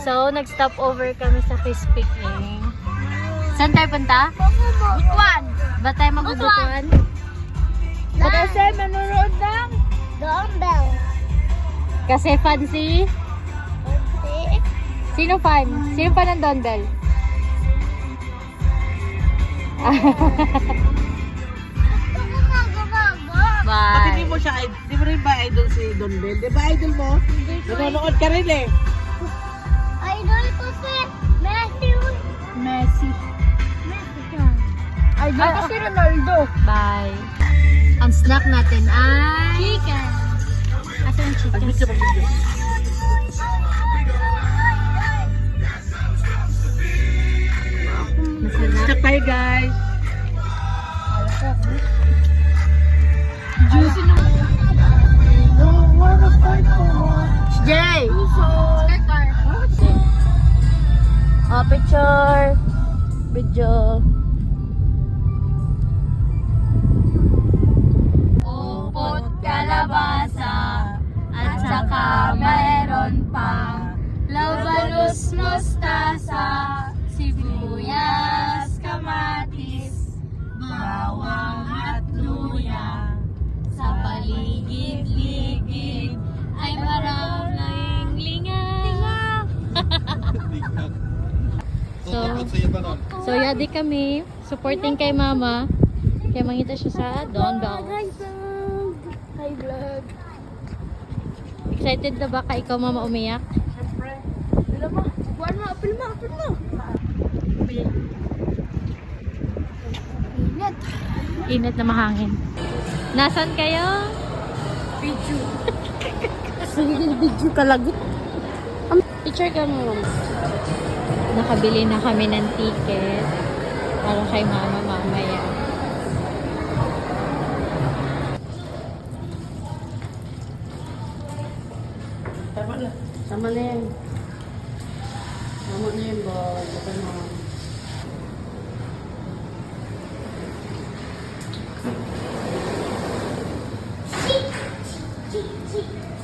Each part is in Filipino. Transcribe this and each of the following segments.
So, nag-stop over kami sa Krispy Kreme. Saan tayo punta? Butuan. Ba tayo magbubutuan? Kasi manunood ng dumbbell. Kasi fancy. Sino fan? Sino fan ng Donbell? Bakit di Bye. mo siya, di mo rin ba idol si Don Bell? Di ba idol mo? Nanonood ka rin eh. Idol ko si Messi. Messi. Idol ko si Ronaldo. Bye. Ang snack natin ay... Chicken. Asa yung chicken? Pag-video, pag-video. Masarap. Check tayo guys. Juicy naman. Jay! Car. Oh, picture. Video. Upot kalabasa at saka mayroon pa labanos, mustasa, sibuyas, kamatis, bawang at luya. Sa paligid-ligid ay maraming linga. So yadi kami supporting kay mama. Kaya mangita siya sa Don Bell. Hi vlog. Excited na ba ka ikaw mama umiyak? Siyempre. Alam mo, buwan mo, apil mo. Ingat. Init na mahangin. Nasaan kayo? Video. Sige, video kalagot. Picture ka mo. Nakabili na kami ng ticket para kay mama mamaya. Tama na. Sama na yan. Sama na yan, boy. Baka na.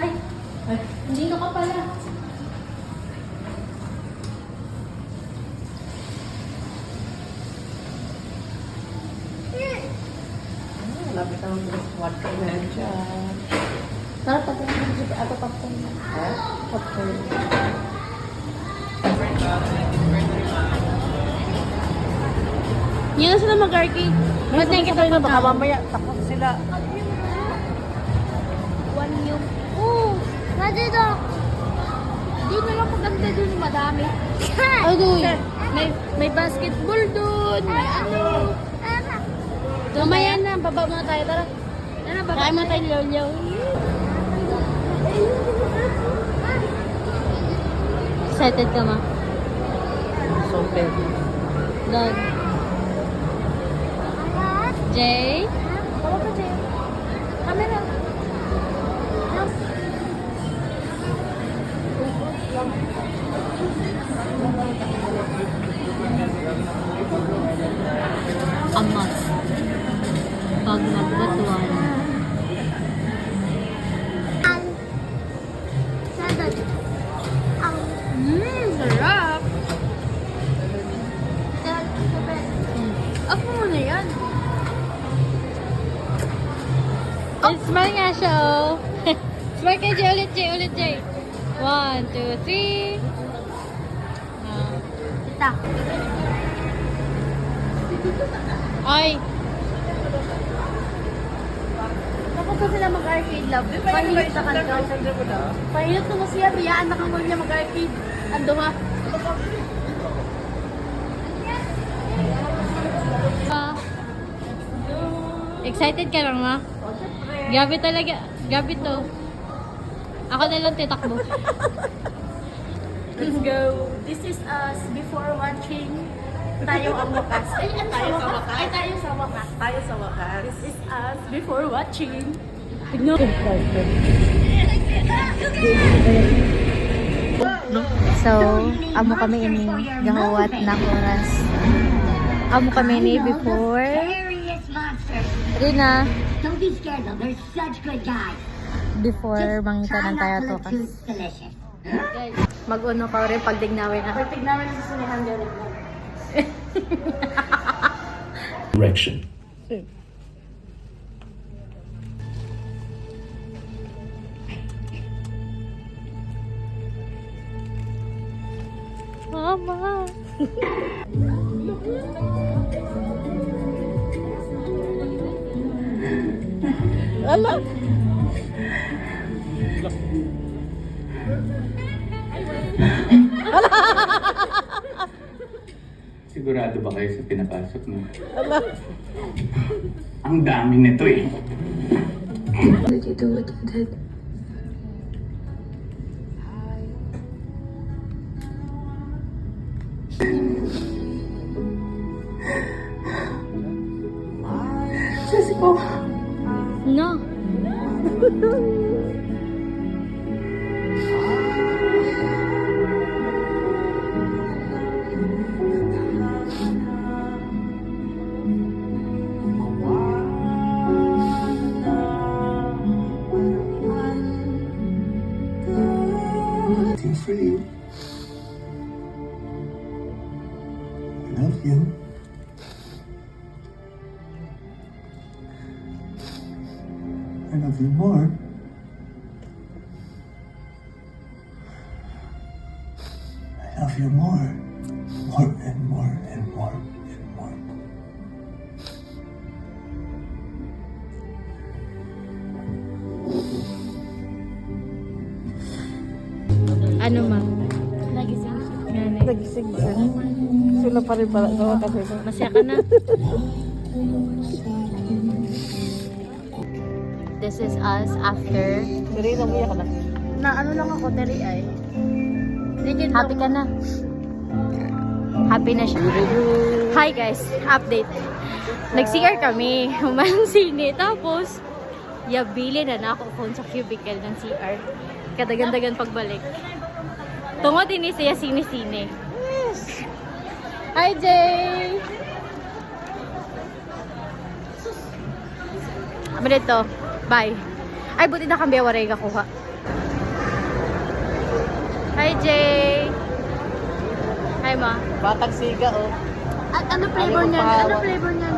Ay! Ay! Hindi ka pala. Lapit ang water na dyan. Tara, pagkakas ako popcorn na. Popcorn. Yan na sila mag-arcade. Ba't na kita na baka mamaya takot sila. One yung... Oh! Nandito! Doon na lang maganda doon, madami. Ay, doon. May basketball doon. May ano. Mamaya na, baba muna tayo. Tara. Ano ba? Kain muna tayo lilaw-lilaw. Excited ka ma? So baby. Dog. Jay? Tawag ka, Jay. Camera. Amat. Pag magbutuan. Sarap. Up mo na yan. Smile nga siya, oh. Smile kay Jay ulit, Jay. Ulit, Jay. 1, 2, 3. Kita. Ay. Tapos na sila mag-arcade love. Pahilot na kanto. Pahilot na mo siya. Biyaan na kang niya mag-arcade. Ando ha. Excited ka lang, ma? Gabi talaga. Gabi to. Ako na lang titakbo. Let's go. This is us before watching Tayo ang Wakas. Ay, ano sa wakas? Ay, tayo sa wakas. Tayo sa wakas. This is us before watching. Tignan. So, amo kami ini gahawat na oras. Amo kami ini before. Rina, Don't be scared though, they're such good guys. before mangita ng tayo to kas. Delicious. Guys, mag-uno ka rin pag dignawin na. Pag tignan namin sa sinihan din. Direction. Mama! Ala! Sigurado ba kayo sa pinapasok niyo? Ala! Ang dami nito eh. What did you do with your dad? Jessica. No. Waiting for you. I love you. I love you more. I love you more. More and more and more and more. Ano ma? Nagising siya. Nanay. Nagising siya. Sila pa rin pala. Gawa kasi ba? Masaya ka na? This is us after. Pero yun, umiyak ka na. Na ano lang ako, teri ay. Happy ka na? Happy na siya. Hi guys, update. Nag-CR kami, humanong sine. Tapos, yabili na ako phone sa cubicle ng CR. Kadagan-dagan pagbalik. Tungo din siya sine-sine. Hi Jay! Ama dito. Bye. Ay, buti na kang bewaray ka kuha. Hi Jay! Hi ma. Batang siga, oh. At ano flavor Ayaw niyan? pa. Ano flavor niyan?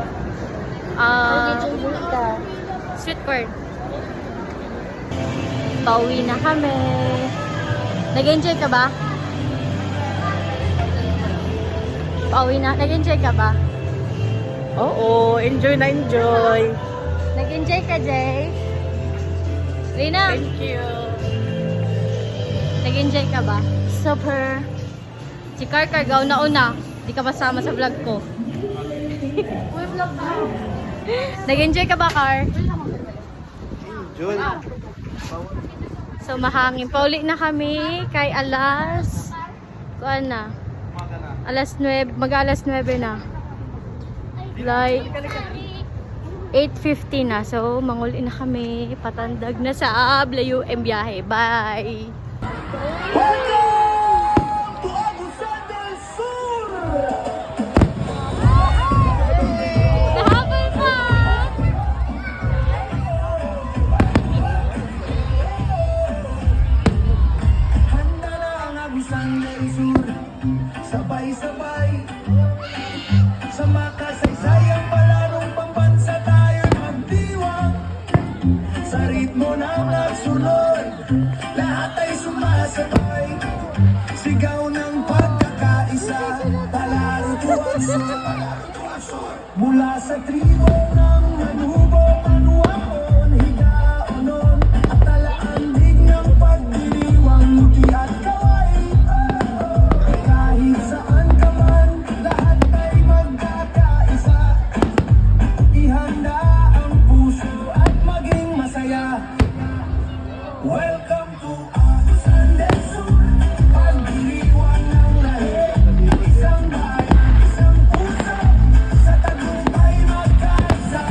Sweet corn. Pauwi na kami. Nag-enjoy ka ba? Pauwi na. Nag-enjoy ka ba? Oo, enjoy na enjoy. Nag-enjoy ka, Jay? Rina, Thank you. nag-enjoy ka ba? Super. Si Karkar, gaw na una. Di ka masama sa vlog ko. Uy, vlog na. Nag-enjoy ka ba, Kar? Enjoy. So, mahangin. Pauli na kami kay alas... Kuan na? Alas 9. Mag-alas 9 na. Like... 8:50 na. So, manguli na kami. Patandag na sa Ablayo ang biyahe. Bye! Nahabol pa! Handa na ang agisang del sur. Sabay-sabay. Sa makasaysayang palarong pambansa tayo magdiwang. Sa ritmo ng nagsunod, lahat ay sumasabay. Sigaw ng pagkakaisa, palaro tuwasor. Mula sa tribo ng manubong anuaon, higaonon, at talaandig ng pagdiriwang muti at kaway. Kahit saan ka man, lahat ay magkakaisa. Ihanda ang puso at maging masaya. Welcome to Agusan del Sur. Pagdiriwang ng lahit, isang bayan, isang puso. Sa tagumpay magkaisa.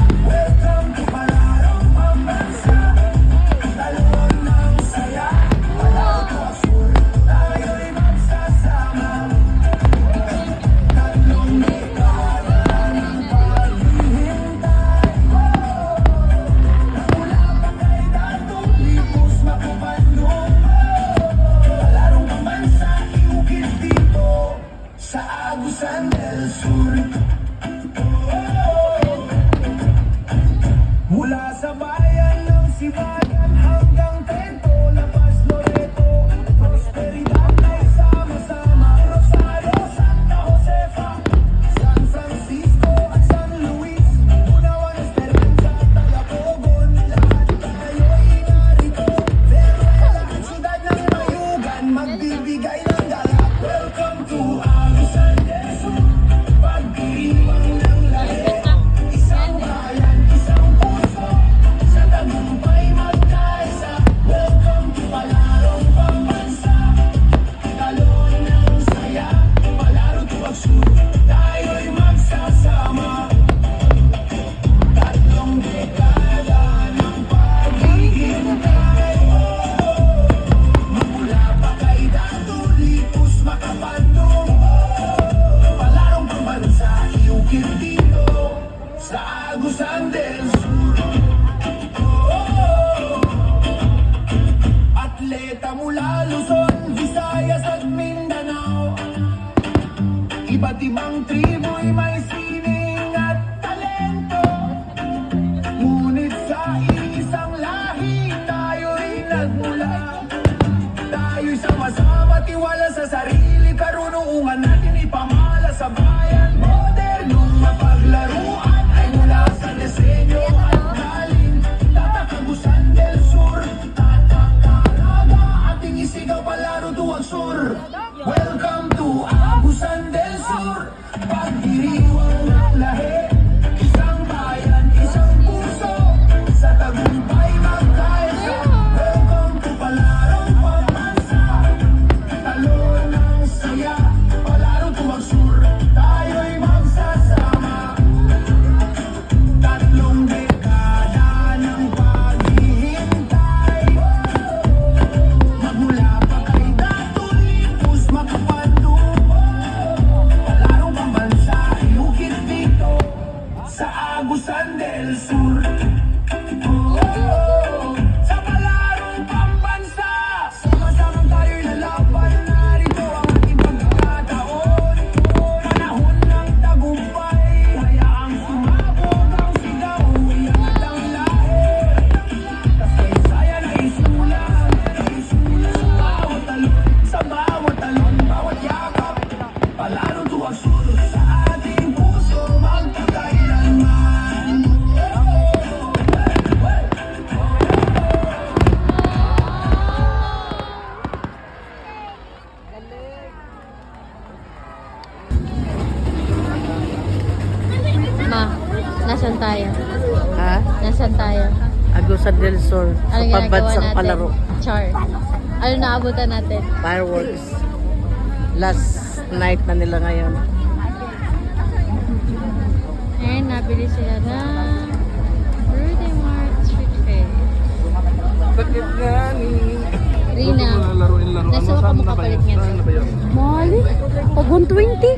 magbibigay ng galak. Welcome to Agusan del Sur. Pagdiriwang ng lahi, isang bayan, isang puso, sa tagumpay magkaisa. Welcome to Palarong Pambansa, talon ng saya, Palaro to Agsur, tayo'y magsasama. Tatlong dekada ng paghihintay, magmula pa kay Dato Litos Makapandong, Palarong Pambansa, iukit dito sa Agusan del Sur. Atleta mula Luzon, Visayas at Mindanao, iba't ibang tribu'y may sining at talento. Ngunit sa iisang lahi tayo'y nagmula. Tayo'y sama-sama, tiwala sa sarili, karunungan natin ipamala sa bayan. Modernong mapaglaruan ay mula sa disenyo at galing. Tatak Agusan del Sur, tatak Caraga, ating isigaw Palaro to Agsur. Welcome to Agusan del Sur, pagdiriwang ng lahi, isang bayan, isang puso, sa tagumpay magkaisa. Welcome to Palarong Pambansa, talon ng saya, Palaro to Agsur, tayo'y magsasama. Tatlong dekada ng paghihintay, magmula pa kay Dato Litos Makapandong, Palarong Pambansa, iukit dito sa Agusan del Sur. Sa Palarong Pambansa, sama-samang tayo'y lalaban. Narito ang ating pagkakataon, panahon ng tagumpay. Hayaang sumabog ang sigaw, iangat ang lahi. Kasaysayan ay isulat, sa bawat talon, bawat yakap. Palaro to Agsur, sa ating puso magpakailanman. Ma, nasan tayo? Ha? Nasan tayo? Agusan del Sur. Sa Ano ginagawa pambansang natin? palaro. Char. Ano naabutan natin? Fireworks. Last night na nila ngayon. Ayun, nabili sila na Birthday Mart Street Fair. Rina, nasa ka mo kapalit nga? Mali. Pag 120.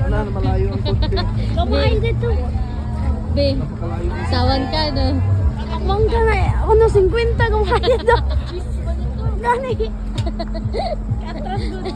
Kumain dito. Be, sawan ka no? Mangga na eh. Ako na 50 kumayad daw. Gani. Katras doon.